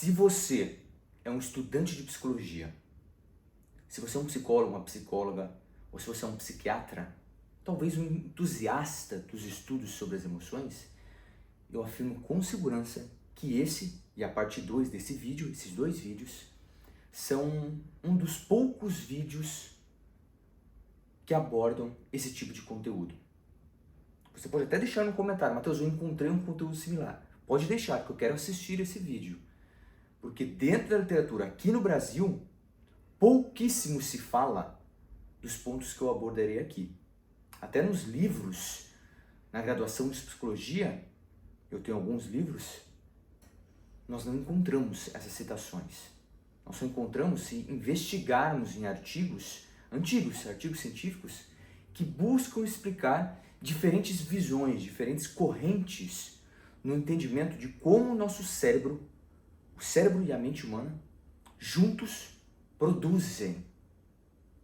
Se você é um estudante de psicologia, se você é um psicólogo, uma psicóloga, ou se você é um psiquiatra, talvez um entusiasta dos estudos sobre as emoções, eu afirmo com segurança que esse e a parte 2 desse vídeo, esses dois vídeos, são um dos poucos vídeos que abordam esse tipo de conteúdo. Você pode até deixar no comentário, Matheus, eu encontrei um conteúdo similar. Pode deixar, que eu quero assistir esse vídeo. Porque dentro da literatura, aqui no Brasil, pouquíssimo se fala dos pontos que eu abordarei aqui. Até nos livros, na graduação de psicologia, eu tenho alguns livros, nós não encontramos essas citações. Nós só encontramos se investigarmos em artigos antigos, artigos científicos, que buscam explicar diferentes visões, diferentes correntes no entendimento de como o nosso cérebro, o cérebro e a mente humana, juntos produzem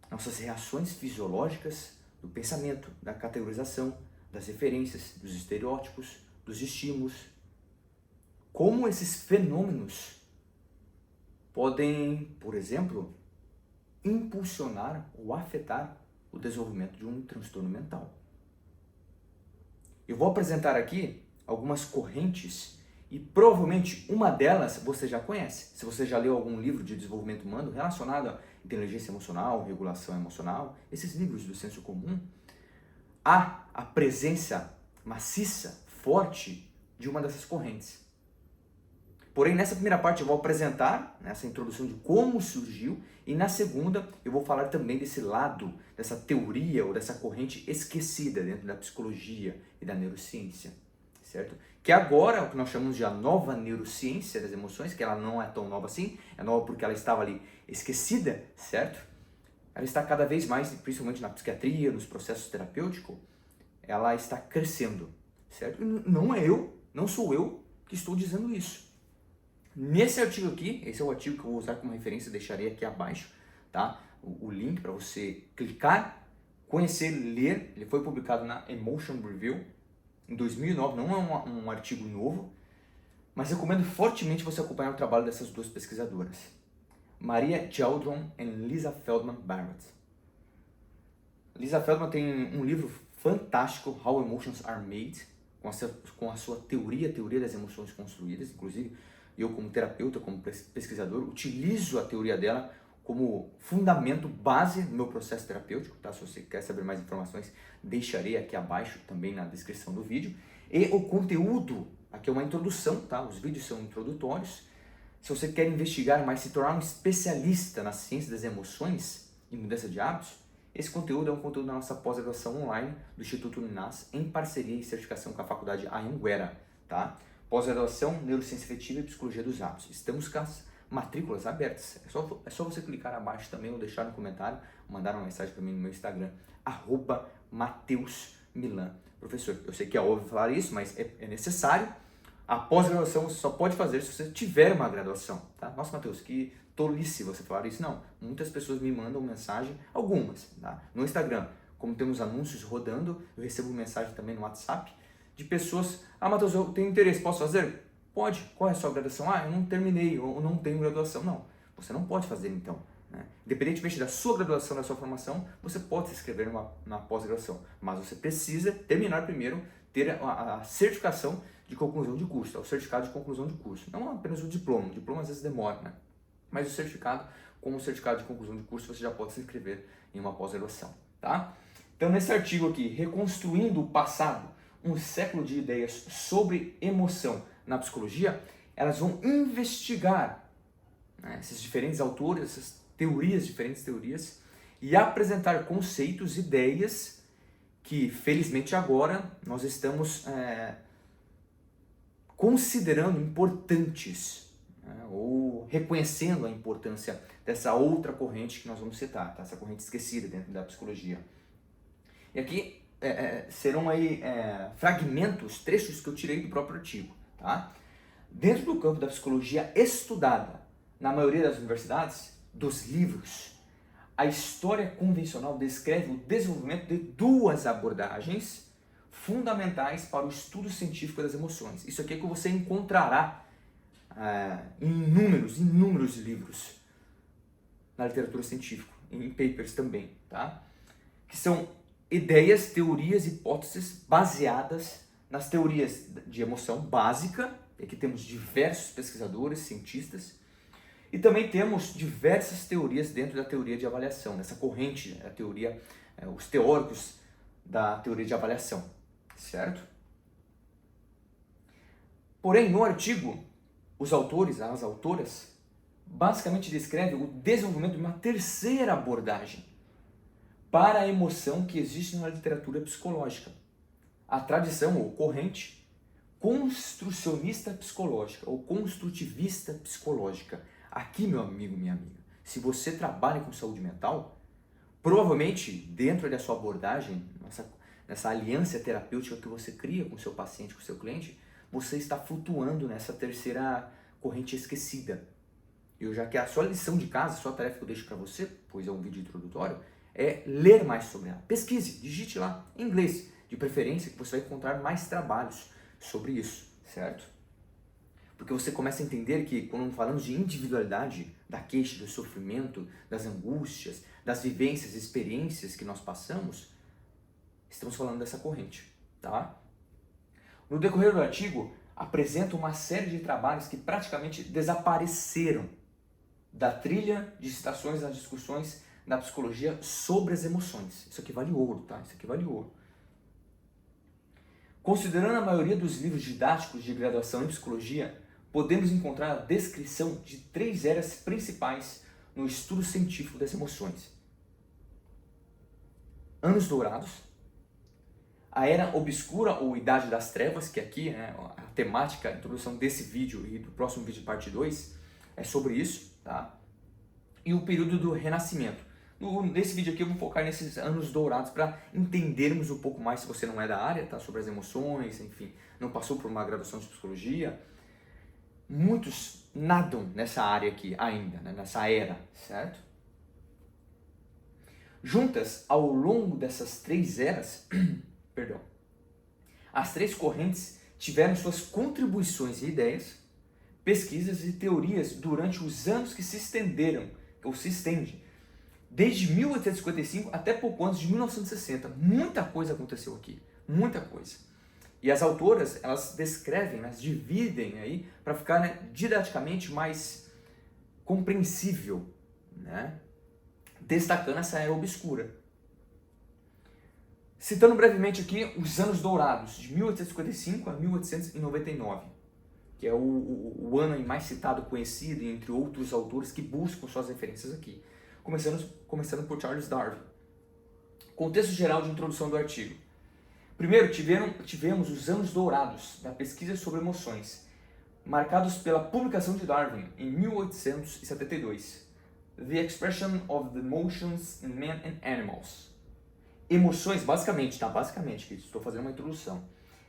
nossas reações fisiológicas do pensamento, da categorização, das referências, dos estereótipos, dos estímulos. Como esses fenômenos podem, por exemplo, impulsionar ou afetar o desenvolvimento de um transtorno mental. Eu vou apresentar aqui algumas correntes e provavelmente uma delas você já conhece. Se você já leu algum livro de desenvolvimento humano relacionado à inteligência emocional, regulação emocional, esses livros do senso comum, há a presença maciça, forte de uma dessas correntes. Porém, nessa primeira parte eu vou apresentar essa introdução de como surgiu e na segunda eu vou falar também desse lado, dessa teoria ou dessa corrente esquecida dentro da psicologia e da neurociência, certo? Que agora é o que nós chamamos de a nova neurociência das emoções, que ela não é tão nova assim, é nova porque ela estava ali esquecida, certo? Ela está cada vez mais, principalmente na psiquiatria, nos processos terapêuticos, ela está crescendo, certo? Não sou eu que estou dizendo isso. Nesse artigo aqui, esse é o artigo que eu vou usar como referência, deixarei aqui abaixo, tá? O link para você clicar, conhecer, ler. Ele foi publicado na Emotion Review em 2009, não é um artigo novo, mas recomendo fortemente você acompanhar o trabalho dessas duas pesquisadoras, Maria Geldron e Lisa Feldman Barrett. Lisa Feldman tem um livro fantástico, How Emotions Are Made, com a sua teoria das emoções construídas. Inclusive, eu como terapeuta, como pesquisador, utilizo a teoria dela como fundamento base no meu processo terapêutico, tá? Se você quer saber mais informações, deixarei aqui abaixo também na descrição do vídeo. E o conteúdo, aqui é uma introdução, tá? Os vídeos são introdutórios. Se você quer investigar mais, se tornar um especialista na ciência das emoções e mudança de hábitos, esse conteúdo é um conteúdo da nossa pós-graduação online do Instituto Unas, em parceria e certificação com a faculdade Anhanguera, tá? Pós-graduação, Neurociência Efetiva e Psicologia dos Hábitos. Estamos com as matrículas abertas. É só você clicar abaixo também ou deixar no comentário, mandar uma mensagem para mim no meu Instagram, @MatheusMilan. Professor, eu sei que é óbvio falar isso, mas é necessário. A pós-graduação você só pode fazer se você tiver uma graduação, tá? Nossa, Matheus, que tolice você falar isso. Não, muitas pessoas me mandam mensagem, algumas, tá? No Instagram, como temos anúncios rodando, eu recebo mensagem também no WhatsApp de pessoas, Matheus, eu tenho interesse, posso fazer? Pode. Qual é a sua graduação? Eu não terminei, ou não tenho graduação. Não, você não pode fazer então, né? Independentemente da sua graduação, da sua formação, você pode se inscrever na pós-graduação, mas você precisa terminar primeiro, ter a certificação de conclusão de curso, o certificado de conclusão de curso, não apenas o diploma às vezes demora, né? Mas o certificado, como o certificado de conclusão de curso, você já pode se inscrever em uma pós-graduação, tá? Então, nesse artigo aqui, Reconstruindo o Passado, um século de ideias sobre emoção na psicologia, elas vão investigar, né, esses diferentes autores, essas diferentes teorias, e apresentar conceitos, ideias que, felizmente agora, nós estamos considerando importantes, né, ou reconhecendo a importância dessa outra corrente que nós vamos citar, tá? Essa corrente esquecida dentro da psicologia. E aqui serão aí fragmentos, trechos que eu tirei do próprio artigo, tá? Dentro do campo da psicologia estudada na maioria das universidades, dos livros, a história convencional descreve o desenvolvimento de duas abordagens fundamentais para o estudo científico das emoções. Isso aqui é que você encontrará inúmeros livros na literatura científica, em papers também, tá? Que são ideias, teorias, hipóteses baseadas nas teorias de emoção básica. Aqui temos diversos pesquisadores, cientistas, e também temos diversas teorias dentro da teoria de avaliação, dessa corrente, a teoria, os teóricos da teoria de avaliação, certo? Porém, no artigo, os autores, as autoras, basicamente descrevem o desenvolvimento de uma terceira abordagem para a emoção que existe na literatura psicológica. A tradição ou corrente construcionista psicológica ou construtivista psicológica. Aqui, meu amigo, minha amiga, se você trabalha com saúde mental, provavelmente dentro da sua abordagem, nessa aliança terapêutica que você cria com o seu paciente, com o seu cliente, você está flutuando nessa terceira corrente esquecida. Já que a sua lição de casa, a sua tarefa que eu deixo para você, pois é um vídeo introdutório, é ler mais sobre ela. Pesquise, digite lá, em inglês, de preferência, que você vai encontrar mais trabalhos sobre isso, certo? Porque você começa a entender que quando falamos de individualidade, da queixa, do sofrimento, das angústias, das vivências, experiências que nós passamos, estamos falando dessa corrente, tá? No decorrer do artigo, apresenta uma série de trabalhos que praticamente desapareceram da trilha de citações nas discussões da psicologia sobre as emoções. Isso aqui vale ouro, tá? Isso aqui vale ouro. Considerando a maioria dos livros didáticos de graduação em psicologia, podemos encontrar a descrição de 3 eras principais no estudo científico das emoções. Anos Dourados, a Era Obscura ou Idade das Trevas, que aqui é a temática, a introdução desse vídeo e do próximo vídeo, parte 2, é sobre isso, tá? E o período do Renascimento. Nesse vídeo aqui eu vou focar nesses anos dourados para entendermos um pouco mais, se você não é da área, tá? Sobre as emoções, enfim, não passou por uma graduação de psicologia. Muitos nadam nessa área aqui ainda, né? Nessa era, certo? Juntas, ao longo dessas 3 eras, perdão, as 3 correntes tiveram suas contribuições e ideias, pesquisas e teorias durante os anos que se estenderam, ou se estende, desde 1855 até pouco antes de 1960. Muita coisa aconteceu aqui, muita coisa. E as autoras, elas descrevem, elas dividem aí para ficar, né, didaticamente mais compreensível, né? Destacando essa era obscura. Citando brevemente aqui os anos dourados, de 1855 a 1899, que é o ano mais citado, conhecido, entre outros autores que buscam suas referências aqui. Começando por Charles Darwin. Contexto geral de introdução do artigo. Primeiro, tivemos os anos dourados da pesquisa sobre emoções, marcados pela publicação de Darwin em 1872, The Expression of the Emotions in Men and Animals. Emoções, basicamente, estou fazendo uma introdução.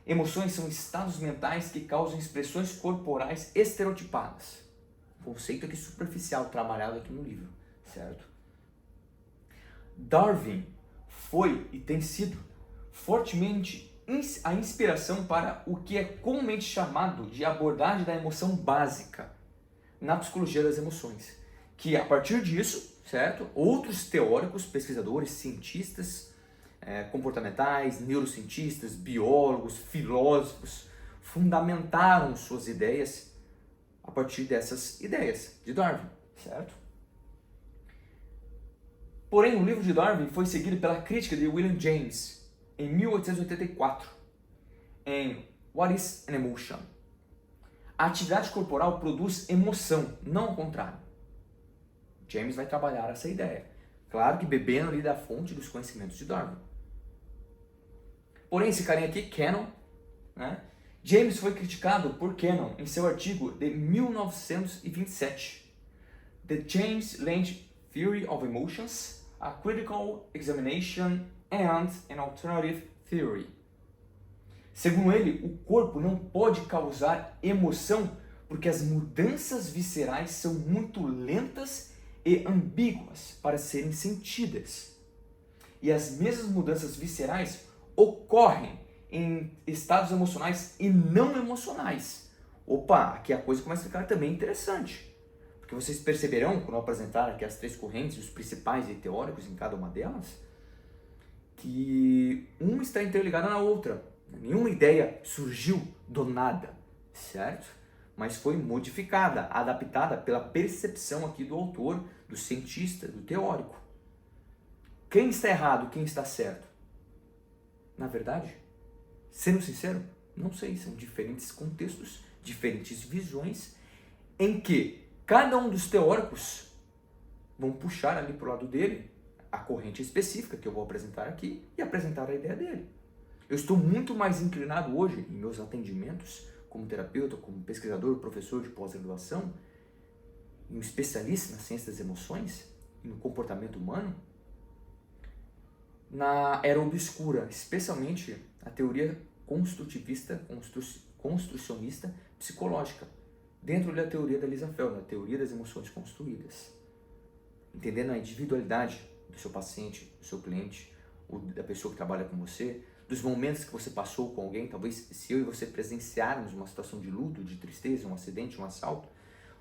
Emoções são estados mentais que causam expressões corporais estereotipadas. Conceito aqui superficial, trabalhado aqui no livro, certo? Darwin foi e tem sido fortemente a inspiração para o que é comumente chamado de abordagem da emoção básica na psicologia das emoções. Que a partir disso, certo? Outros teóricos, pesquisadores, cientistas, comportamentais, neurocientistas, biólogos, filósofos, fundamentaram suas ideias a partir dessas ideias de Darwin, certo? Porém, o livro de Darwin foi seguido pela crítica de William James em 1884, em What is an Emotion? A atividade corporal produz emoção, não ao contrário. James vai trabalhar essa ideia. Claro que bebendo ali da fonte dos conhecimentos de Darwin. Porém, esse carinha aqui, Cannon, né? James foi criticado por Cannon em seu artigo de 1927, The James Lange Theory of Emotions, A Critical Examination and an Alternative Theory. Segundo ele, o corpo não pode causar emoção porque as mudanças viscerais são muito lentas e ambíguas para serem sentidas. E as mesmas mudanças viscerais ocorrem em estados emocionais e não emocionais, opa, aqui a coisa começa a ficar também interessante. Porque vocês perceberão, quando eu apresentar aqui as 3 correntes, os principais e teóricos em cada uma delas, que uma está interligada na outra. Nenhuma ideia surgiu do nada, certo? Mas foi modificada, adaptada pela percepção aqui do autor, do cientista, do teórico. Quem está errado, quem está certo? Na verdade, sendo sincero, não sei, são diferentes contextos, diferentes visões, em que cada um dos teóricos vão puxar ali para o lado dele a corrente específica que eu vou apresentar aqui e apresentar a ideia dele. Eu estou muito mais inclinado hoje em meus atendimentos como terapeuta, como pesquisador, professor de pós-graduação, um especialista na ciência das emoções e no comportamento humano, na era obscura, especialmente a teoria construtivista, construcionista psicológica, dentro da teoria da Lisa Feldman, a teoria das emoções construídas. Entendendo a individualidade do seu paciente, do seu cliente, da pessoa que trabalha com você, dos momentos que você passou com alguém, talvez se eu e você presenciarmos uma situação de luto, de tristeza, um acidente, um assalto,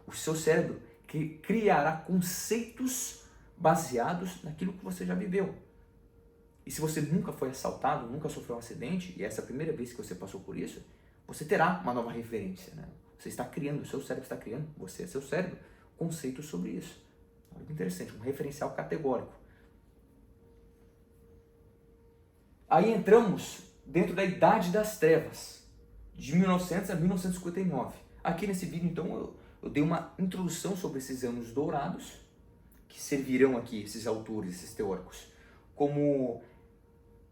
o seu cérebro criará conceitos baseados naquilo que você já viveu. E se você nunca foi assaltado, nunca sofreu um acidente, e essa é a primeira vez que você passou por isso, você terá uma nova referência, né? Você está criando, o seu cérebro está criando, você é seu cérebro, conceitos sobre isso. Olha que interessante, um referencial categórico. Aí entramos dentro da Idade das Trevas, de 1900 a 1959. Aqui nesse vídeo, então, eu dei uma introdução sobre esses anos dourados, que servirão aqui, esses autores, esses teóricos, como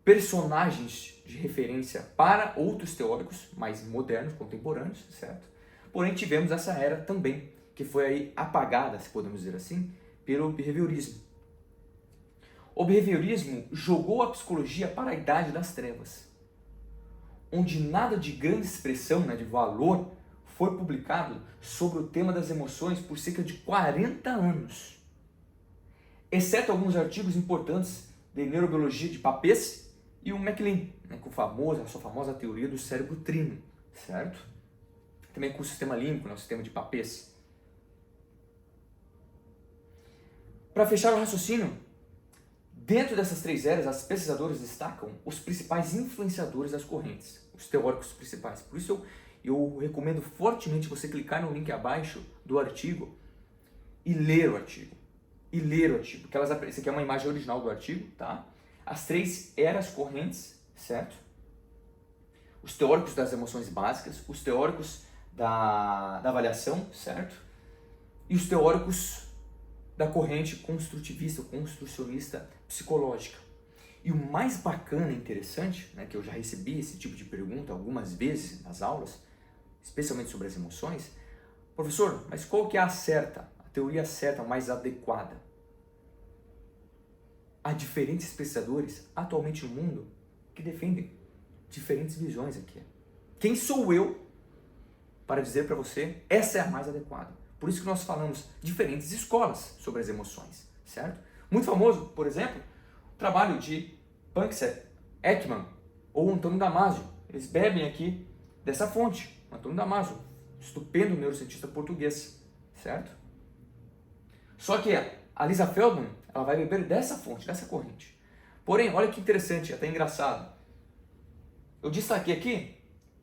personagens de referência para outros teóricos mais modernos, contemporâneos, certo? Porém, tivemos essa era também, que foi aí apagada, se podemos dizer assim, pelo behaviorismo. O behaviorismo jogou a psicologia para a Idade das Trevas, onde nada de grande expressão, né, de valor, foi publicado sobre o tema das emoções por cerca de 40 anos, exceto alguns artigos importantes de neurobiologia de Pape's e o MacLean, né, com a sua famosa teoria do cérebro trino, certo? Também com o sistema límbico, né, o sistema de Pape's. Para fechar o raciocínio, dentro dessas 3 eras, as pesquisadoras destacam os principais influenciadores das correntes, os teóricos principais. Por isso eu recomendo fortemente você clicar no link abaixo do artigo e ler o artigo. Porque essa aqui é uma imagem original do artigo, tá? As 3 eras correntes, certo? Os teóricos das emoções básicas, os teóricos da avaliação, certo? E os teóricos da corrente construtivista, construcionista psicológica. E o mais bacana e interessante, né, que eu já recebi esse tipo de pergunta algumas vezes nas aulas, especialmente sobre as emoções, professor, mas qual que é a teoria certa, mais adequada? Há diferentes pesquisadores atualmente no mundo que defendem diferentes visões aqui. Quem sou eu para dizer para você essa é a mais adequada? Por isso que nós falamos diferentes escolas sobre as emoções, certo? Muito famoso, por exemplo, o trabalho de Panksepp, Ekman ou Antônio Damasio. Eles bebem aqui dessa fonte. Antônio Damasio, estupendo neurocientista português, certo? Só que a Lisa Feldman, ela vai beber dessa fonte, dessa corrente. Porém, olha que interessante, até engraçado. Eu destaquei aqui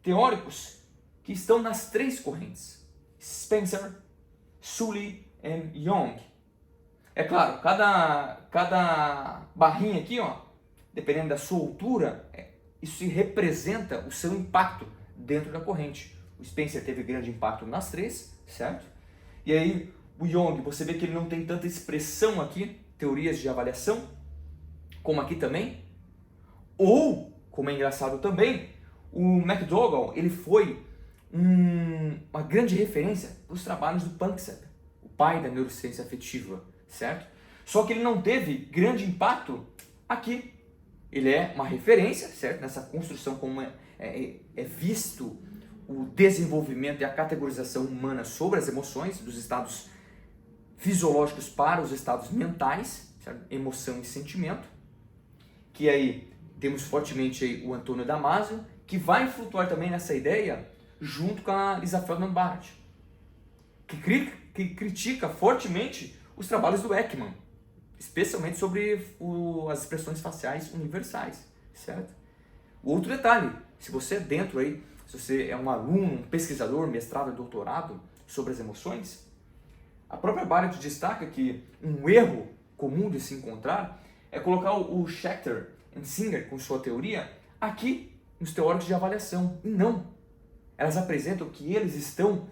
teóricos que estão nas 3 correntes. Spencer, Sully e Jung. É claro, cada barrinha aqui, ó, dependendo da sua altura, isso representa o seu impacto dentro da corrente. O Spencer teve grande impacto nas 3, certo? E aí o Jung, você vê que ele não tem tanta expressão aqui, teorias de avaliação, como aqui também. Ou, como é engraçado também, o McDougall, ele foi uma grande referência para os trabalhos do Panksepp, o pai da neurociência afetiva, certo? Só que ele não teve grande impacto aqui. Ele é uma referência, certo? Nessa construção, como é visto o desenvolvimento e a categorização humana sobre as emoções, dos estados fisiológicos para os estados mentais, certo? Emoção e sentimento, que aí temos fortemente aí o Antônio Damasio, que vai flutuar também nessa ideia junto com a Lisa Feldman Barrett, que critica fortemente os trabalhos do Ekman, especialmente sobre as expressões faciais universais, certo? O outro detalhe, se você é dentro aí, se você é um aluno, um pesquisador, mestrado e doutorado sobre as emoções, a própria Barrett destaca que um erro comum de se encontrar é colocar o Schechter e Singer com sua teoria aqui nos teóricos de avaliação. E não. Elas apresentam que eles estão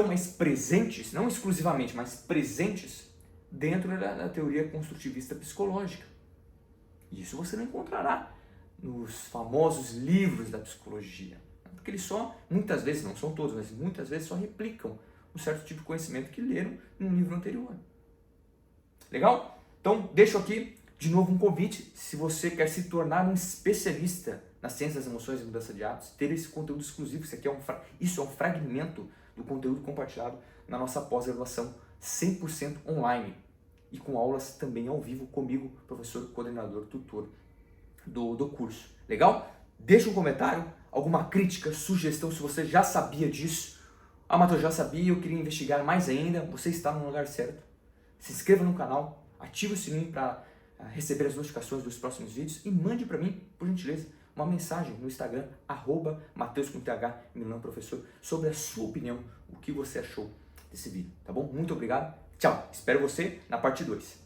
mais presentes, não exclusivamente, mas presentes dentro da teoria construtivista psicológica. E isso você não encontrará nos famosos livros da psicologia. Porque eles só, muitas vezes, não são todos, mas muitas vezes só replicam um certo tipo de conhecimento que leram num livro anterior. Legal? Então, deixo aqui de novo um convite. Se você quer se tornar um especialista na ciência das emoções e mudança de hábitos, ter esse conteúdo exclusivo, isso é um fragmento do conteúdo compartilhado na nossa pós-graduação 100% online e com aulas também ao vivo comigo, professor, coordenador, tutor do curso. Legal? Deixa um comentário, alguma crítica, sugestão, se você já sabia disso. Ah, mas eu já sabia, eu queria investigar mais ainda. Você está no lugar certo. Se inscreva no canal, ative o sininho para receber as notificações dos próximos vídeos e mande para mim, por gentileza, uma mensagem no Instagram, @mateus_professor, sobre a sua opinião, o que você achou desse vídeo, tá bom? Muito obrigado, tchau, espero você na parte 2.